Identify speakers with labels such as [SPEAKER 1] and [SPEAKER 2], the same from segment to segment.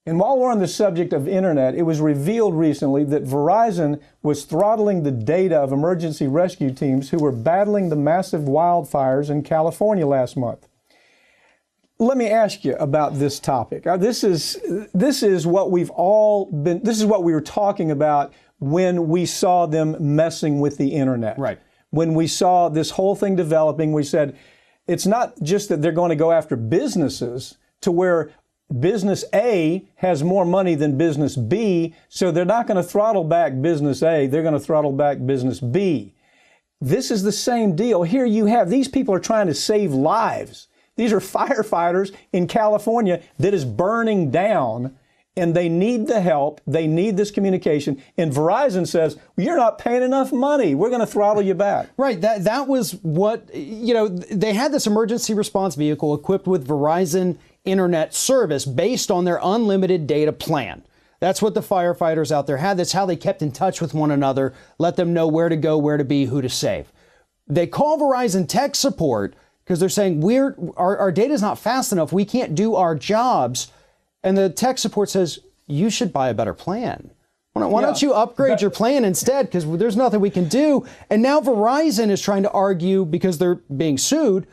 [SPEAKER 1] And while we're on the subject of internet, it was revealed recently that Verizon was throttling the data of emergency rescue teams who were battling the massive wildfires in California last month. Let me ask you about this topic. This is what we were talking about when we saw them messing with the internet.
[SPEAKER 2] Right.
[SPEAKER 1] When we saw this whole thing developing, we said, it's not just that they're going to go after businesses to where business A has more money than business B, so they're not going to throttle back business A, they're going to throttle back business B. This is the same deal. Here you have, these people are trying to save lives. These are firefighters in California that is burning down, and they need the help. They need this communication. And Verizon says, you're not paying enough money. We're going to throttle you back.
[SPEAKER 2] Right. That was what, they had this emergency response vehicle equipped with Verizon internet service based on their unlimited data plan. That's what the firefighters out there had. That's how they kept in touch with one another, let them know where to go, where to be, who to save. They call Verizon tech support because they're saying our data is not fast enough. We can't do our jobs. And the tech support says, you should buy a better plan. Why don't you upgrade your plan instead? Because there's nothing we can do. And now Verizon is trying to argue, because they're being sued,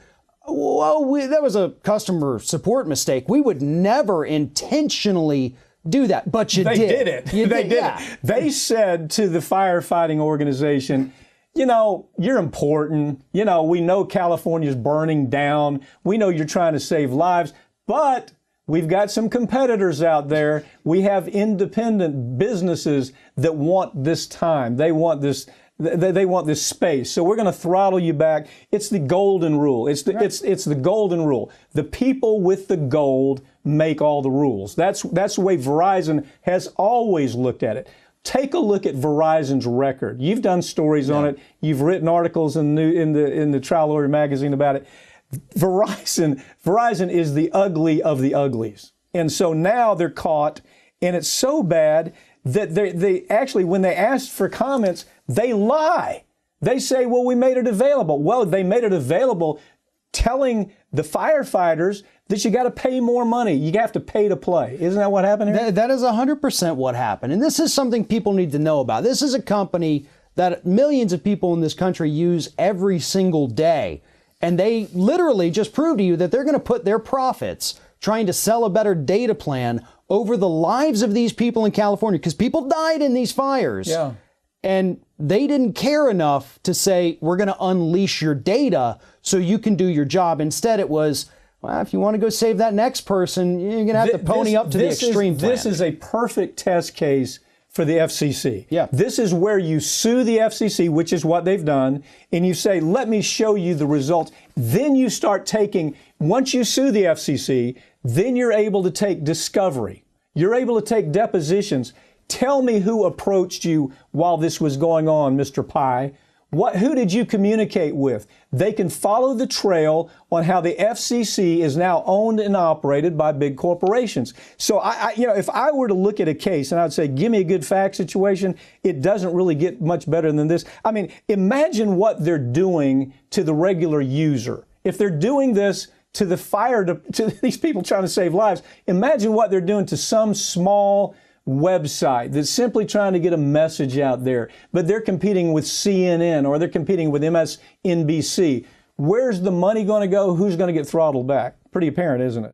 [SPEAKER 2] well, that was a customer support mistake. We would never intentionally do that. But you did.
[SPEAKER 1] They did it. They did it. They said to the firefighting organization, you're important. We know California's burning down. We know you're trying to save lives. But we've got some competitors out there. We have independent businesses that want this time. They want this. They want this space. So we're going to throttle you back. It's the golden rule. It's the golden rule. The people with the gold make all the rules. That's the way Verizon has always looked at it. Take a look at Verizon's record. You've done stories on it. You've written articles in the Trial Lawyer magazine about it. Verizon is the ugly of the uglies. And so now they're caught, and it's so bad that they actually, when they asked for comments, they lie. They say, well, we made it available. Well, they made it available telling the firefighters that you got to pay more money. You have to pay to play. Isn't that what happened here?
[SPEAKER 2] That is 100% what happened. And this is something people need to know about. This is a company that millions of people in this country use every single day. And they literally just prove to you that they're going to put their profits trying to sell a better data plan over the lives of these people in California, because people died in these fires.
[SPEAKER 1] Yeah.
[SPEAKER 2] And they didn't care enough to say, we're going to unleash your data so you can do your job. Instead, it was, well, if you want to go save that next person, you're going to have to pony up to the extreme plan.
[SPEAKER 1] This is a perfect test case for the FCC.
[SPEAKER 2] Yeah.
[SPEAKER 1] This is where you sue the FCC, which is what they've done, and you say, let me show you the results. Then you start taking, once you sue the FCC, then you're able to take discovery. You're able to take depositions. Tell me who approached you while this was going on, Mr. Pai. Who did you communicate with? They can follow the trail on how the FCC is now owned and operated by big corporations. So, if I were to look at a case and I'd say, give me a good fact situation, it doesn't really get much better than this. I mean, imagine what they're doing to the regular user. If they're doing this to to these people trying to save lives, imagine what they're doing to some small website that's simply trying to get a message out there, but they're competing with CNN or they're competing with MSNBC. Where's the money going to go? Who's going to get throttled back? Pretty apparent, isn't it?